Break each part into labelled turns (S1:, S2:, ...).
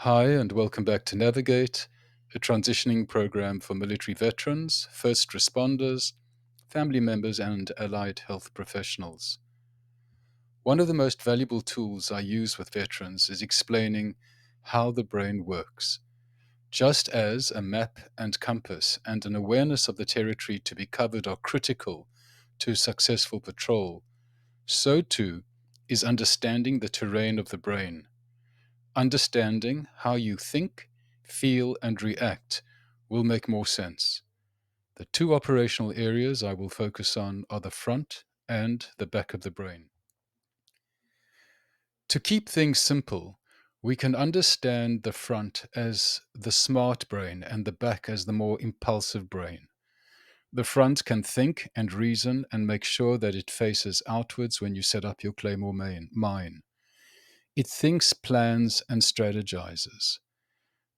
S1: Hi, and welcome back to Navigate, a transitioning program for military veterans, first responders, family members, and allied health professionals. One of the most valuable tools I use with veterans is explaining how the brain works. Just as a map and compass and an awareness of the territory to be covered are critical to successful patrol, so too is understanding the terrain of the brain. Understanding how you think, feel, and react will make more sense. The two operational areas I will focus on are the front and the back of the brain. To keep things simple, we can understand the front as the smart brain and the back as the more impulsive brain. The front can think and reason and make sure that it faces outwards when you set up your claymore mine. It thinks, plans, and strategizes.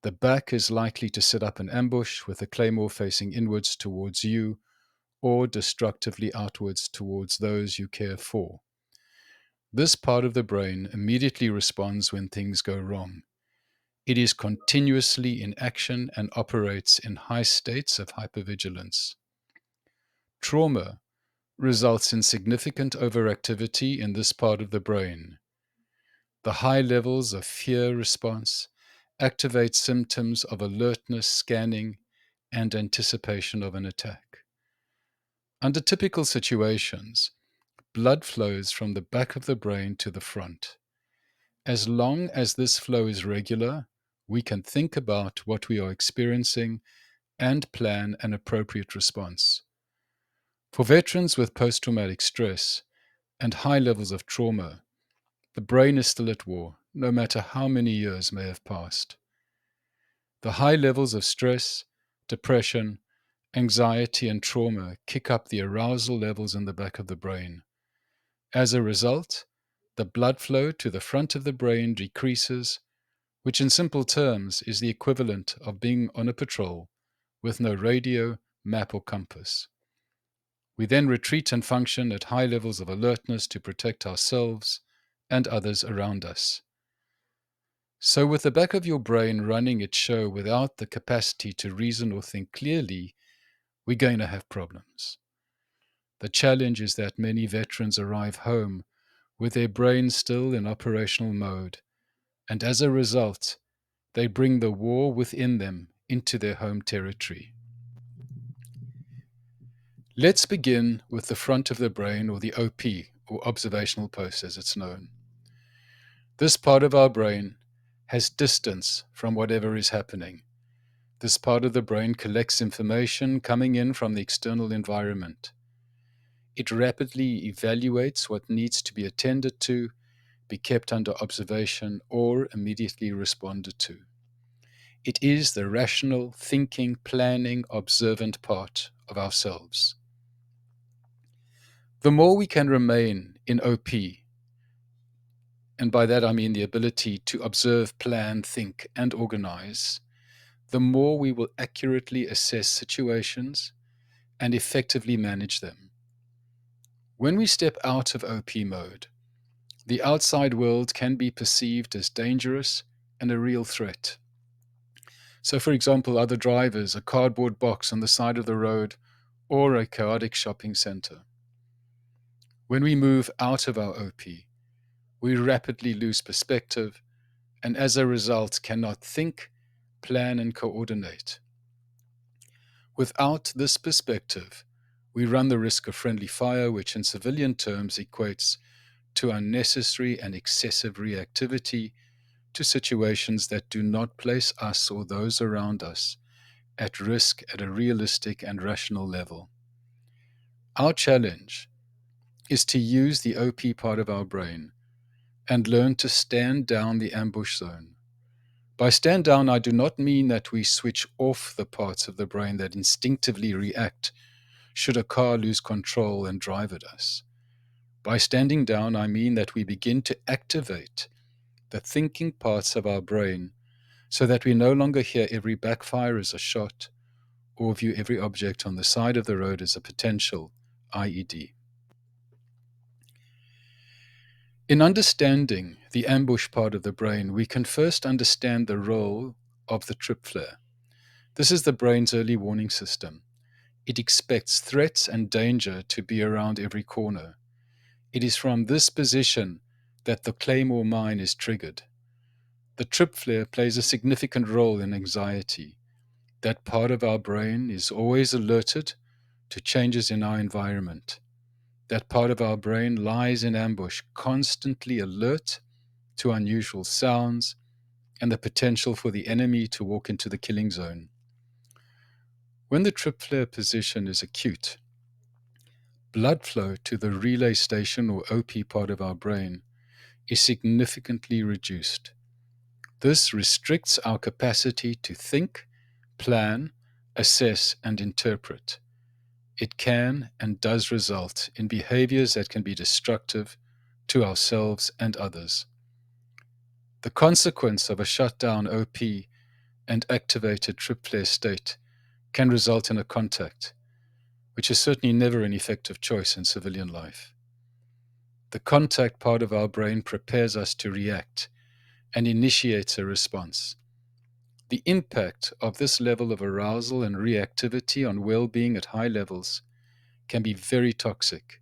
S1: The back is likely to set up an ambush with the claymore facing inwards towards you or destructively outwards towards those you care for. This part of the brain immediately responds when things go wrong. It is continuously in action and operates in high states of hypervigilance. Trauma results in significant overactivity in this part of the brain. The high levels of fear response activate symptoms of alertness, scanning, and anticipation of an attack. Under typical situations, blood flows from the back of the brain to the front. As long as this flow is regular, we can think about what we are experiencing and plan an appropriate response. For veterans with post-traumatic stress and high levels of trauma, the brain is still at war, no matter how many years may have passed. The high levels of stress, depression, anxiety, and trauma kick up the arousal levels in the back of the brain. As a result, the blood flow to the front of the brain decreases, which in simple terms is the equivalent of being on a patrol with no radio, map, or compass. We then retreat and function at high levels of alertness to protect ourselves and others around us. So, with the back of your brain running its show without the capacity to reason or think clearly, we're going to have problems. The challenge is that many veterans arrive home with their brains still in operational mode, and as a result, they bring the war within them into their home territory. Let's begin with the front of the brain, or the OP, or observational post as it's known. This part of our brain has distance from whatever is happening. This part of the brain collects information coming in from the external environment. It rapidly evaluates what needs to be attended to, be kept under observation, or immediately responded to. It is the rational, thinking, planning, observant part of ourselves. The more we can remain in OP, and by that I mean the ability to observe, plan, think, and organize, the more we will accurately assess situations and effectively manage them. When we step out of OP mode, the outside world can be perceived as dangerous and a real threat. So, for example, other drivers, a cardboard box on the side of the road, or a chaotic shopping center. When we move out of our OP, we rapidly lose perspective and as a result cannot think, plan, and coordinate. Without this perspective, we run the risk of friendly fire, which in civilian terms equates to unnecessary and excessive reactivity to situations that do not place us or those around us at risk at a realistic and rational level. Our challenge is to use the OP part of our brain and learn to stand down the ambush zone. By stand down, I do not mean that we switch off the parts of the brain that instinctively react should a car lose control and drive at us. By standing down, I mean that we begin to activate the thinking parts of our brain so that we no longer hear every backfire as a shot or view every object on the side of the road as a potential IED. In understanding the ambush part of the brain, we can first understand the role of the trip flare. This is the brain's early warning system. It expects threats and danger to be around every corner. It is from this position that the claymore mine is triggered. The trip flare plays a significant role in anxiety. That part of our brain is always alerted to changes in our environment. That part of our brain lies in ambush, constantly alert to unusual sounds and the potential for the enemy to walk into the killing zone. When the trip flare position is acute, blood flow to the relay station or OP part of our brain is significantly reduced. This restricts our capacity to think, plan, assess, and interpret. It can and does result in behaviors that can be destructive to ourselves and others. The consequence of a shutdown OP and activated trip flare state can result in a contact, which is certainly never an effective choice in civilian life. The contact part of our brain prepares us to react and initiates a response. The impact of this level of arousal and reactivity on well-being at high levels can be very toxic.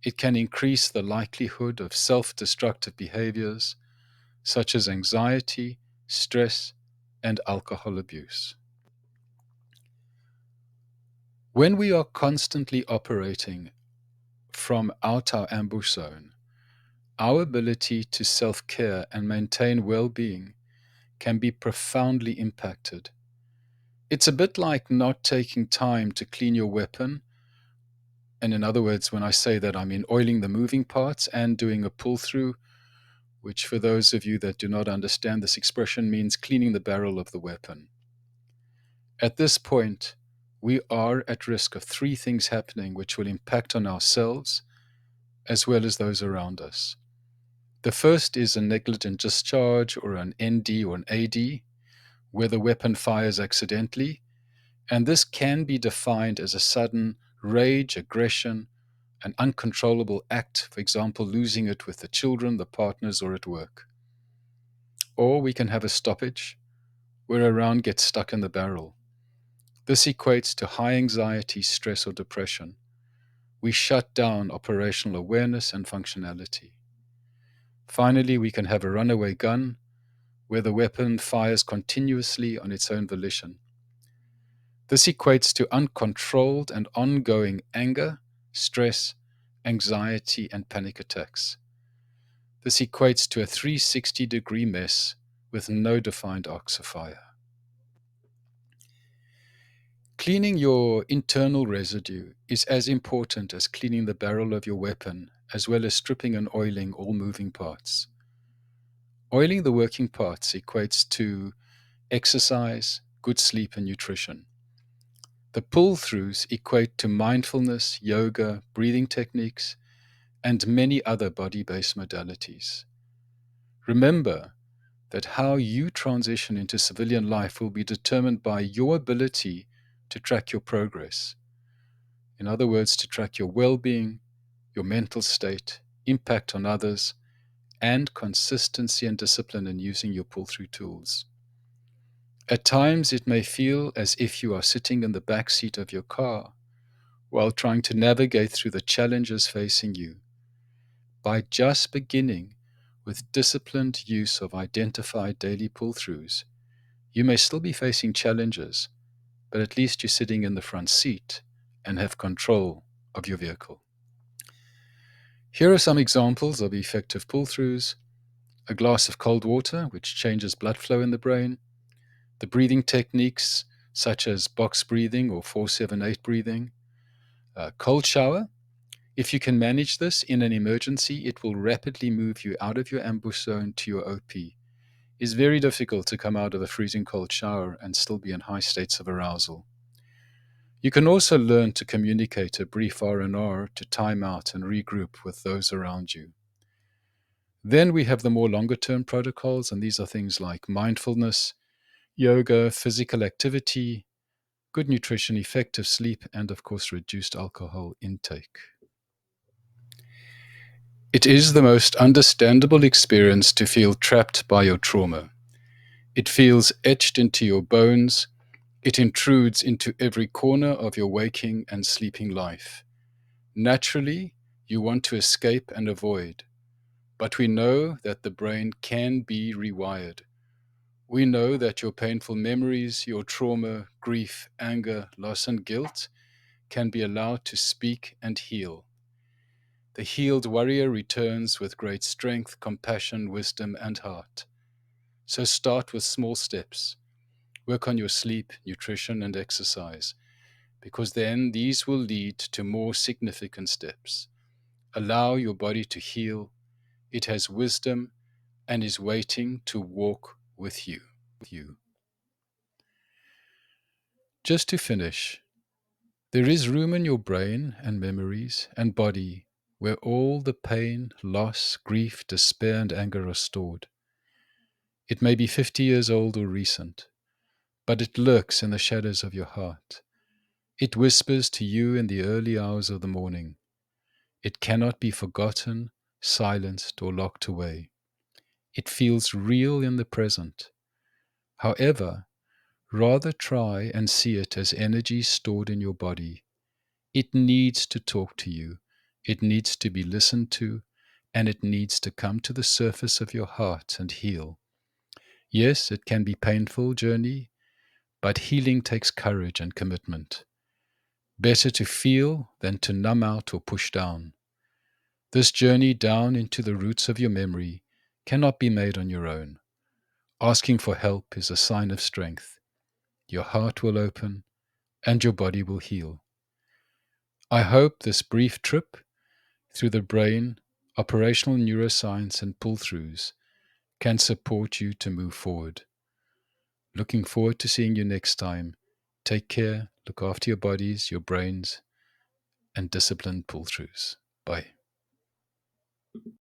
S1: It can increase the likelihood of self-destructive behaviors such as anxiety, stress, and alcohol abuse. When we are constantly operating from out our ambush zone, our ability to self-care and maintain well-being can be profoundly impacted. It's a bit like not taking time to clean your weapon. And in other words, when I say that, I mean oiling the moving parts and doing a pull-through, which for those of you that do not understand this expression means cleaning the barrel of the weapon. At this point, we are at risk of three things happening which will impact on ourselves as well as those around us. The first is a negligent discharge or an ND or an AD, where the weapon fires accidentally, and this can be defined as a sudden rage, aggression, an uncontrollable act, for example, losing it with the children, the partners, or at work. Or we can have a stoppage, where a round gets stuck in the barrel. This equates to high anxiety, stress, or depression. We shut down operational awareness and functionality. Finally, we can have a runaway gun, where the weapon fires continuously on its own volition. This equates to uncontrolled and ongoing anger, stress, anxiety, and panic attacks. This equates to a 360-degree mess with no defined arcs of fire. Cleaning your internal residue is as important as cleaning the barrel of your weapon, as well as stripping and oiling all moving parts. Oiling the working parts equates to exercise, good sleep, and nutrition. The pull-throughs equate to mindfulness, yoga, breathing techniques, and many other body-based modalities. Remember that how you transition into civilian life will be determined by your ability to track your progress. In other words, to track your well-being, your mental state, impact on others, and consistency and discipline in using your pull-through tools. At times, it may feel as if you are sitting in the back seat of your car while trying to navigate through the challenges facing you. By just beginning with disciplined use of identified daily pull-throughs, you may still be facing challenges, but at least you're sitting in the front seat and have control of your vehicle. Here are some examples of effective pull-throughs: a glass of cold water, which changes blood flow in the brain; the breathing techniques such as box breathing or 4-7-8 breathing; a cold shower. If you can manage this in an emergency, it will rapidly move you out of your ambush zone to your OP. It's very difficult to come out of a freezing cold shower and still be in high states of arousal. You can also learn to communicate a brief R&R to time out and regroup with those around you. Then we have the more longer-term protocols, and these are things like mindfulness, yoga, physical activity, good nutrition, effective sleep, and of course reduced alcohol intake. It is the most understandable experience to feel trapped by your trauma. It feels etched into your bones. It intrudes into every corner of your waking and sleeping life. Naturally, you want to escape and avoid, but we know that the brain can be rewired. We know that your painful memories, your trauma, grief, anger, loss, and guilt can be allowed to speak and heal. The healed warrior returns with great strength, compassion, wisdom, and heart. So start with small steps. Work on your sleep, nutrition, and exercise, because then these will lead to more significant steps. Allow your body to heal. It has wisdom and is waiting to walk with you. Just to finish, there is room in your brain and memories and body where all the pain, loss, grief, despair, and anger are stored. It may be 50 years old or recent, but it lurks in the shadows of your heart. It whispers to you in the early hours of the morning. It cannot be forgotten, silenced, or locked away. It feels real in the present. However, rather try and see it as energy stored in your body. It needs to talk to you. It needs to be listened to, and it needs to come to the surface of your heart and heal. Yes, it can be a painful journey, but healing takes courage and commitment. Better to feel than to numb out or push down. This journey down into the roots of your memory cannot be made on your own. Asking for help is a sign of strength. Your heart will open and your body will heal. I hope this brief trip through the brain, operational neuroscience, and pull throughs can support you to move forward. Looking forward to seeing you next time. Take care, look after your bodies, your brains, and disciplined pull throughs. Bye.